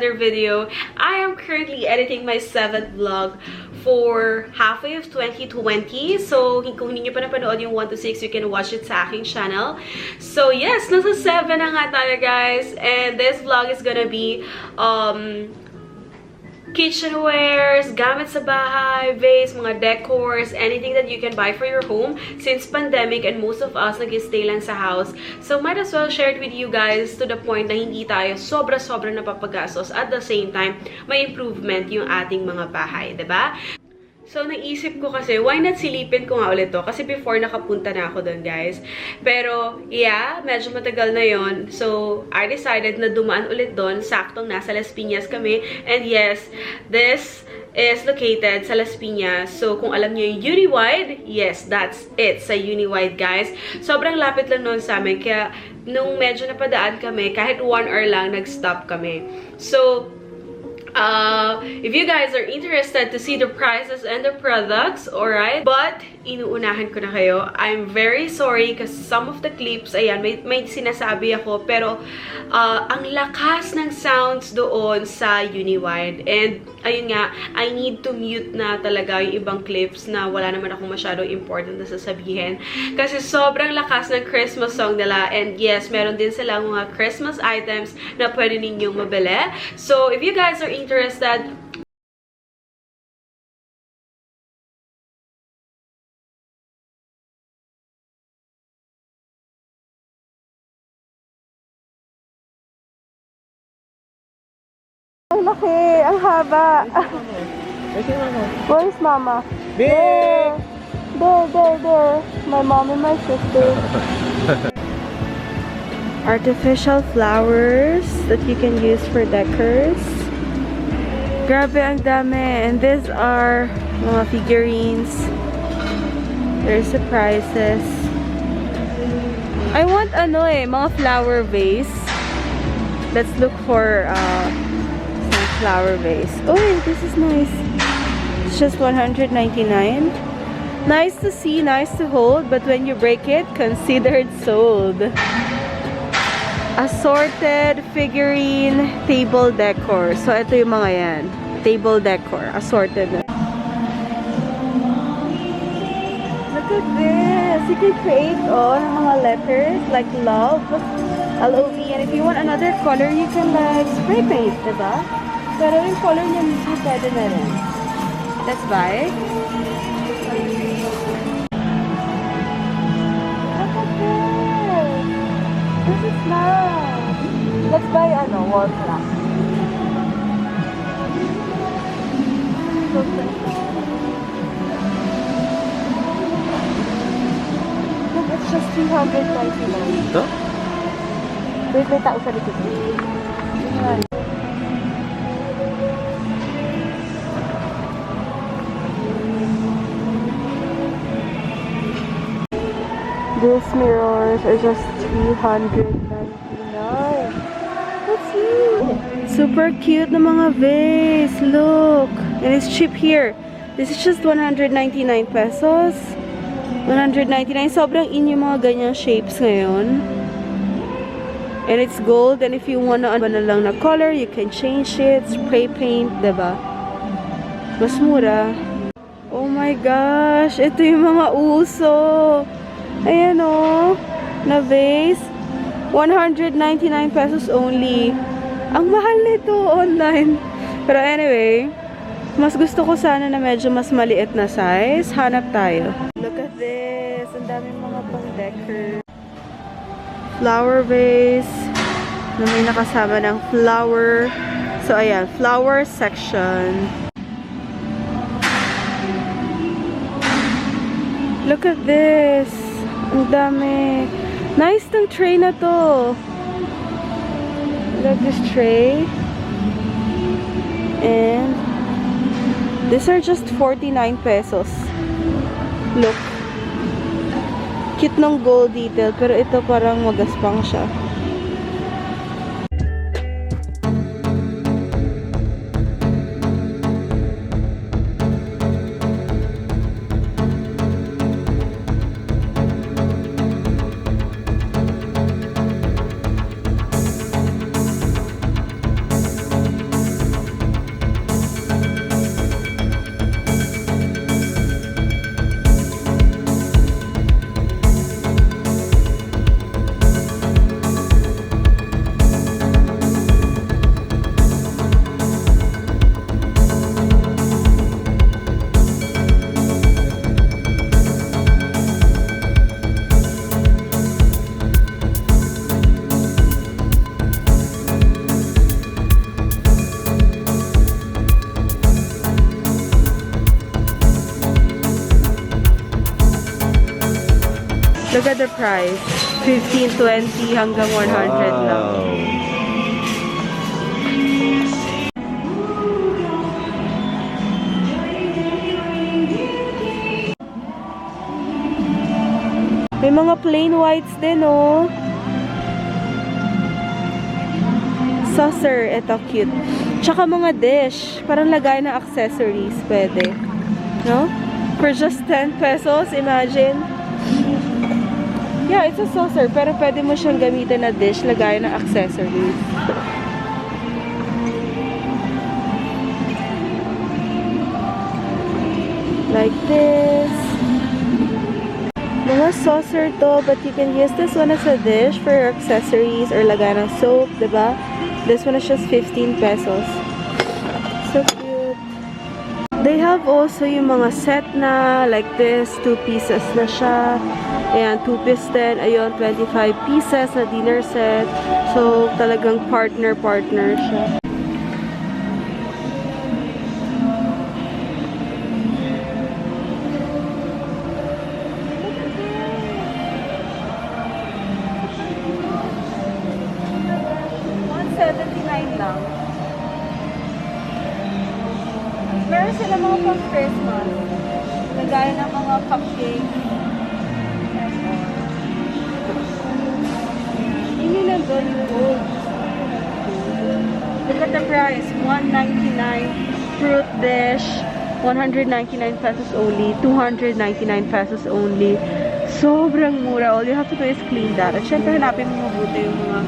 another video. I am currently editing my 7th vlog for halfway of 2020. So, kung hindi nyo pa napanood yung 1 to 6, you can watch it sa aking channel. So, yes, nasa 7 na nga tayo, guys. And this vlog is gonna be, kitchenwares, gamit sa bahay, vase, mga decors, anything that you can buy for your home since pandemic and most of us nag-stay lang sa house. So, might as well share it with you guys to the point na hindi tayo sobra-sobra napapagastos. At the same time, may improvement yung ating mga bahay, diba? So, naisip ko kasi, why not silipin ko nga ulit to? Kasi before, nakapunta na ako doon, guys. Pero, yeah, medyo matagal na yon. So, I decided na dumaan ulit doon. Saktong nasa Las Piñas kami. And yes, this is located sa Las Piñas. So, kung alam niyo yung Uniwide, yes, that's it, sa Uniwide, guys. Sobrang lapit lang noon sa amin. Kaya, nung medyo napadaan kami, kahit 1 hour lang, nag-stop kami. So, if you guys are interested to see the prices and the products, alright? But, inuunahan ko na kayo. I'm very sorry kasi some of the clips, ayan, may sinasabi ako, pero ang lakas ng sounds doon sa Uniwide. And, ayun nga, I need to mute na talaga yung ibang clips na wala naman akong masyadong important na sasabihin. Kasi sobrang lakas ng Christmas song nila. And yes, meron din silang mga Christmas items na pwede ninyong mabili. So, if you guys are interested, Ang laki, ang haba. Where's Mama? There. There. My mom and my sister. Artificial flowers that you can use for decors. Grabe, ang dami. And these are mga figurines. There's the prices. I want mga flower vase. Let's look for flower vase. Oh, this is nice. It's just 199. Nice to see, nice to hold, but when you break it, consider it sold. Assorted figurine table decor. So, ito yung mga yan. Table decor. Assorted. Look at this. You can create mga letters like love, LOV. And if you want another color, you can like spray paint, diba? Pero yung color niya mismo pwede na rin. Let's buy. Look at this. This is nice. Let's buy wall clock. Look, it's just 399. Ito? Wait, may tao sa likod. Ayan. These mirrors are just 399. Let's see. Super cute na mga vase. Look. And it's cheap here. This is just 199 pesos. 199. Sobrang in yung mga ganyang shapes ngayon. And it's gold. And if you wanna na lang na color, you can change it. Spray paint, diba? Mas mura. Oh my gosh. Ito yung mga uso. Ayan na vase. 199 pesos only. Ang mahal nito online. Pero anyway, mas gusto ko sana na medyo mas maliit na size. Hanap tayo. Look at this. Ang daming mga pang-decor. Flower vase. Na may nakasama ng flower. So ayan, flower section. Look at this. Ang dami. Nice tong tray na to. Look this tray. And these are just 49 pesos. Look. Cute ng gold detail. Pero ito parang magaspang siya. Look at the price. 15, 20 hanggang 100 lang. May mga plain whites din, oh. Saucer, ito cute. Tsaka mga dish, parang lagay na accessories, pwede. No? For just 10 pesos, imagine. Yeah, it's a saucer, pero pwede mo siyang gamitin na dish, lagay na accessories. Like this. Mga saucer to, but you can use this one as a dish for your accessories or lagay ng soap, diba? This one is just 15 pesos. So cute. They have also yung mga set na, like this, 2 pieces na siya. Ayan, 2 piece din. Ayun, 25 pieces na dinner set. So, talagang partner-partner siya. Lang. Meron sila mga pang Christmas. Lagay ng mga cupcake. Hindi na doon yung gold. Look at the price. $1.99 fruit dish. 199 pesos only. 299 pesos only. Sobrang mura. All you have to do is clean that. At syempre hanapin mo mabuti yung mga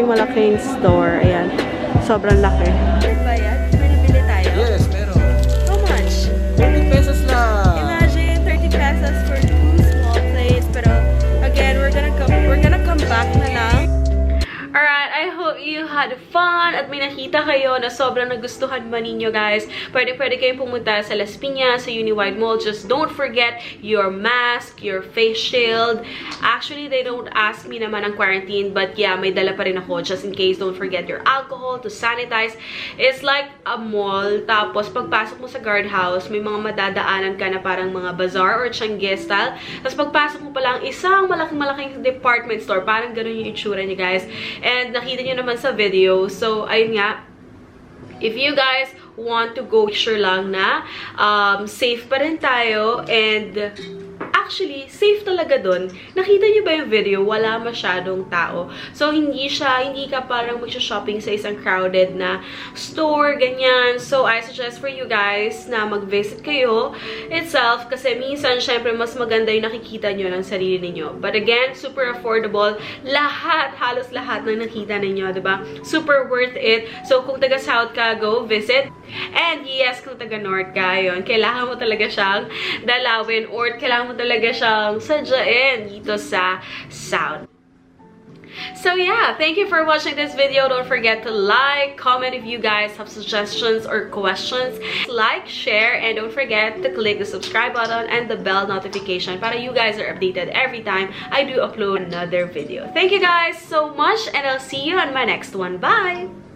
malaking store. Ayan. Sobrang laki. Bayad? May nabili tayo? Yes, meron. How much? 30 pesos lang. Imagine 30 pesos for 2 small plates. Pero again, we're gonna come back na lang. Alright, I hope you had fun at may nakita kayo na sobrang nagustuhan man ninyo, guys, pwede kayong pumunta sa Las Piñas, sa Uniwide Mall. Just don't forget your mask, your face shield. Actually, they don't ask me naman ang quarantine, but yeah, may dala pa rin ako just in case. Don't forget your alcohol to sanitize. It's like a mall. Tapos, pagpasok mo sa guardhouse, may mga madadaanan ka na parang mga bazaar or Changi style. Tapos, pagpasok mo pa lang, isang malaking department store. Parang ganun yung itsura niya, guys. And nakita niyo naman sa video. So, ayun nga. If you guys want to go, sure lang na safe pa rin tayo. And actually, safe talaga dun. Nakita niyo ba yung video? Wala masyadong tao. So, hindi ka parang magsha-shopping sa isang crowded na store, ganyan. So, I suggest for you guys na mag-visit kayo itself kasi minsan, syempre, mas maganda yung nakikita nyo ng sarili ninyo. But again, super affordable. Halos lahat ng nakita ninyo, diba? Super worth it. So, kung taga-South ka, go visit. And yes, kung taga-North ka, yun, kailangan mo talaga siyang dalawin or kailangan mo talaga siyang sadyain dito sa South. So yeah, thank you for watching this video. Don't forget to like, comment if you guys have suggestions or questions. Like, share, and don't forget to click the subscribe button and the bell notification para you guys are updated every time I do upload another video. Thank you guys so much, and I'll see you on my next one. Bye!